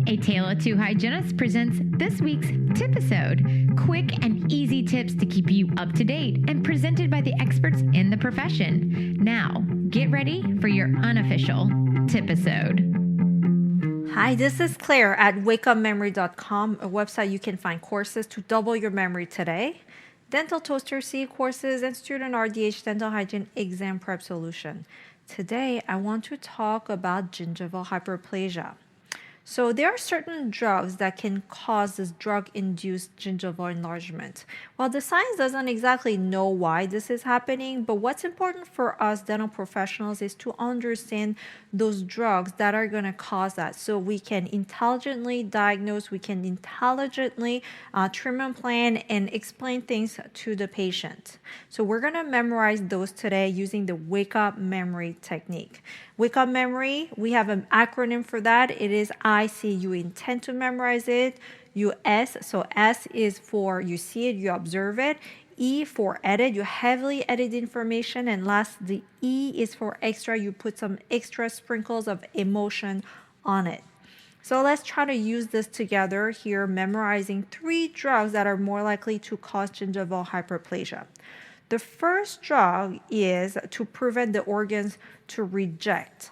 A Tale of Two Hygienists presents this week's TIPisode, quick and easy tips to keep you up to date and presented by the experts in the profession. Now, get ready for your unofficial TIPisode. Hi, this is Claire at wakeupmemory.com, a website you can find courses to double your memory today, dental toaster C courses, and student RDH dental hygiene exam prep solution. Today, I want to talk about gingival hyperplasia. So there are certain drugs that can cause this drug-induced gingival enlargement. Well, the science doesn't exactly know why this is happening, but what's important for us dental professionals is to understand those drugs that are going to cause that so we can intelligently diagnose, we can intelligently treatment plan and explain things to the patient. So we're going to memorize those today using the Wakeup memory technique. Wakeup memory, we have an acronym for that. It is IC. You intend to memorize it. US, so S is for you see it, you observe it. E for edit, you heavily edit information. And last, the E is for extra. You put some extra sprinkles of emotion on it. So let's try to use this together here, memorizing 3 drugs that are more likely to cause gingival hyperplasia. The first drug is to prevent the organs to reject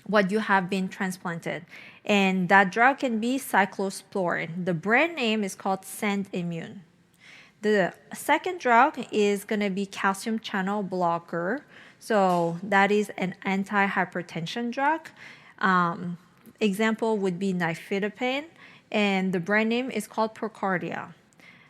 what you have been transplanted. And that drug can be cyclosporin. The brand name is called SendImmune. The second drug is going to be calcium channel blocker. So that is an anti-hypertension drug. Example would be nifedipine. And the brand name is called Procardia.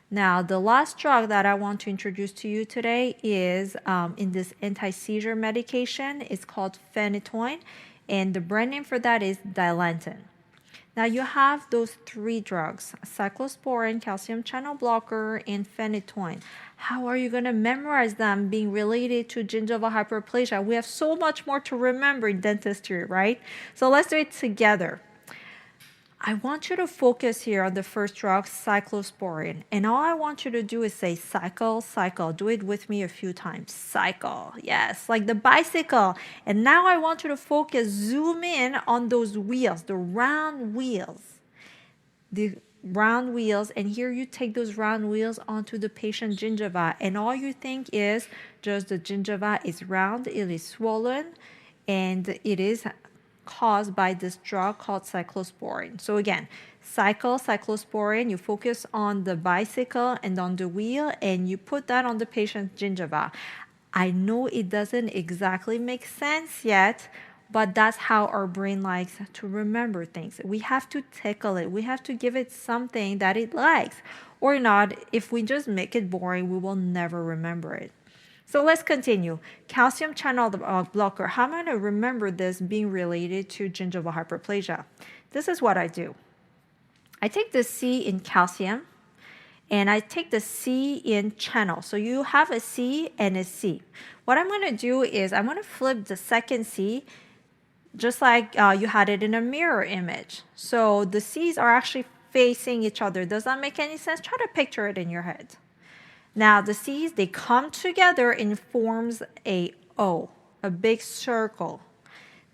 Now, the last drug that I want to introduce to you today is in this anti-seizure medication. It's called Phenytoin, and the brand name for that is Dilantin. Now, you have those 3 drugs, cyclosporin, calcium channel blocker, and Phenytoin. How are you going to memorize them being related to gingival hyperplasia? We have so much more to remember in dentistry, right? So let's do it together. I want you to focus here on the first drug, cyclosporin. And all I want you to do is say cycle, cycle. Do it with me a few times. Cycle. Yes, like the bicycle. And now I want you to focus, zoom in on those wheels, the round wheels. The round wheels. And here you take those round wheels onto the patient gingiva. And all you think is just the gingiva is round, it is swollen, and it is caused by this drug called cyclosporin. So again, cyclosporin, you focus on the bicycle and on the wheel, and you put that on the patient's gingiva. I know it doesn't exactly make sense yet, but that's how our brain likes to remember things. We have to tickle it. We have to give it something that it likes. Or not, if we just make it boring, we will never remember it. So let's continue. Calcium channel blocker. How am I going to remember this being related to gingival hyperplasia? This is what I do. I take the C in calcium, and I take the C in channel. So you have a C and a C. What I'm going to do is I'm going to flip the second C just like you had it in a mirror image. So the C's are actually facing each other. Does that make any sense? Try to picture it in your head. Now, the C's, they come together and forms a O, a big circle.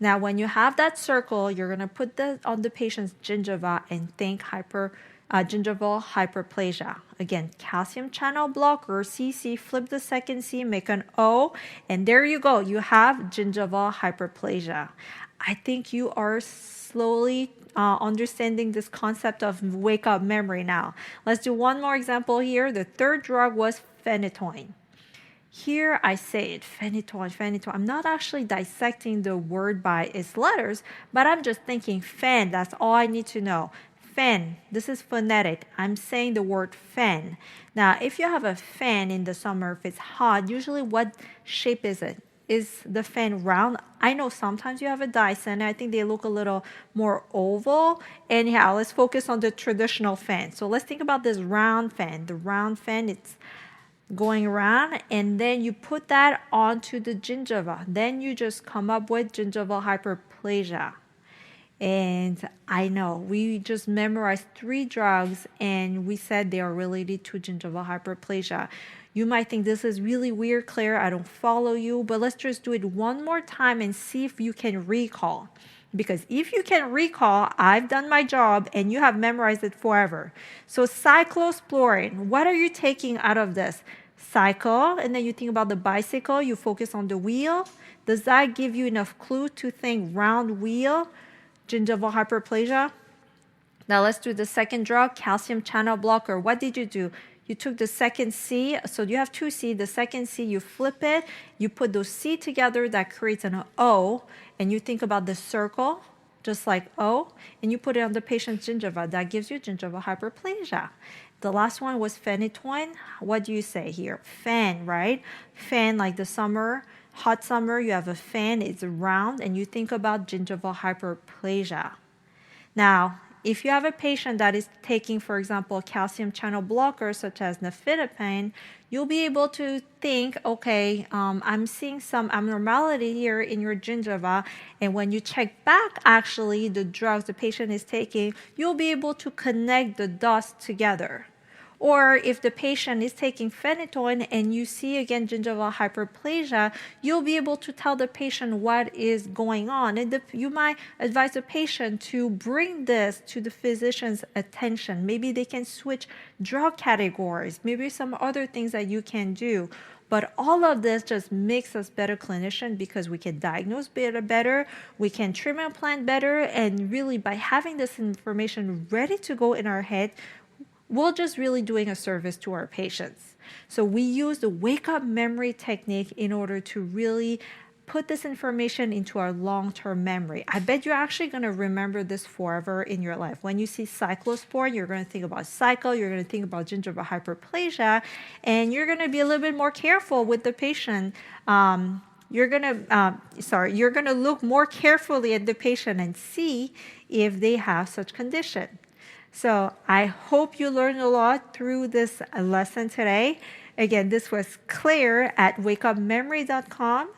Now, when you have that circle, you're going to put that on the patient's gingiva and think gingival hyperplasia. Again, calcium channel blocker, CC, flip the second C, make an O, and there you go. You have gingival hyperplasia. I think you are slowly understanding this concept of wake up memory now. Let's do one more example here. The third drug was Phenytoin. Here I say it, Phenytoin. I'm not actually dissecting the word by its letters, but I'm just thinking phen. That's all I need to know. Phen. This is phonetic. I'm saying the word phen. Now, if you have a fan in the summer, if it's hot, usually what shape is it? Is the fan round? I know sometimes you have a Dyson. I think they look a little more oval. Anyhow, let's focus on the traditional fan. So let's think about this round fan. The round fan, it's going around, and then you put that onto the gingiva. Then you just come up with gingival hyperplasia. And I know we just memorized 3 drugs and we said they are related to gingival hyperplasia. You might think this is really weird, Claire. I don't follow you, but let's just do it one more time and see if you can recall. Because if you can recall, I've done my job and you have memorized it forever. So cyclosporin, what are you taking out of this? Cycle, and then you think about the bicycle, you focus on the wheel. Does that give you enough clue to think round wheel, gingival hyperplasia? Now let's do the second drug, calcium channel blocker. What did you do? You took the second C, so you have two C. The second C, you flip it, you put those C together, that creates an O, and you think about the circle, just like O, and you put it on the patient's gingiva. That gives you gingival hyperplasia. The last one was phenytoin. What do you say here? Fan, right? Fan, like the summer, hot summer, you have a fan, it's round, and you think about gingival hyperplasia. Now, if you have a patient that is taking, for example, calcium channel blockers such as Phenytoin, you'll be able to think, okay, I'm seeing some abnormality here in your gingiva, and when you check back actually the drugs the patient is taking, you'll be able to connect the dots together. Or if the patient is taking phenytoin and you see again gingival hyperplasia, you'll be able to tell the patient what is going on. And you might advise the patient to bring this to the physician's attention. Maybe they can switch drug categories, maybe some other things that you can do. But all of this just makes us better clinicians because we can diagnose better, we can treatment plan better, and really by having this information ready to go in our head, we're just really doing a service to our patients. So we use the wake-up memory technique in order to really put this information into our long-term memory. I bet you're actually going to remember this forever in your life. When you see cyclosporin, you're going to think about cycle, you're going to think about gingival hyperplasia, and you're going to be a little bit more careful with the patient. You're going to look more carefully at the patient and see if they have such condition. So I hope you learned a lot through this lesson today. Again, this was Claire at wakeupmemory.com,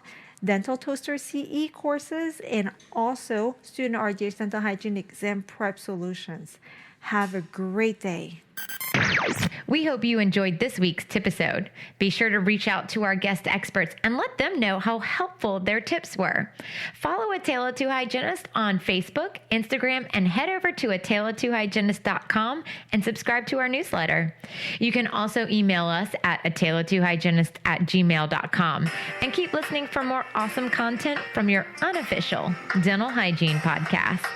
Dental Toaster CE courses, and also Student RDH Dental Hygiene Exam Prep Solutions. Have a great day. We hope you enjoyed this week's TIPisode. Be sure to reach out to our guest experts and let them know how helpful their tips were. Follow A Tale of Two Hygienists on Facebook, Instagram, and head over to ataleoftwohygienist.com and subscribe to our newsletter. You can also email us at ataleoftwohygienist@gmail.com and keep listening for more awesome content from your unofficial dental hygiene podcast.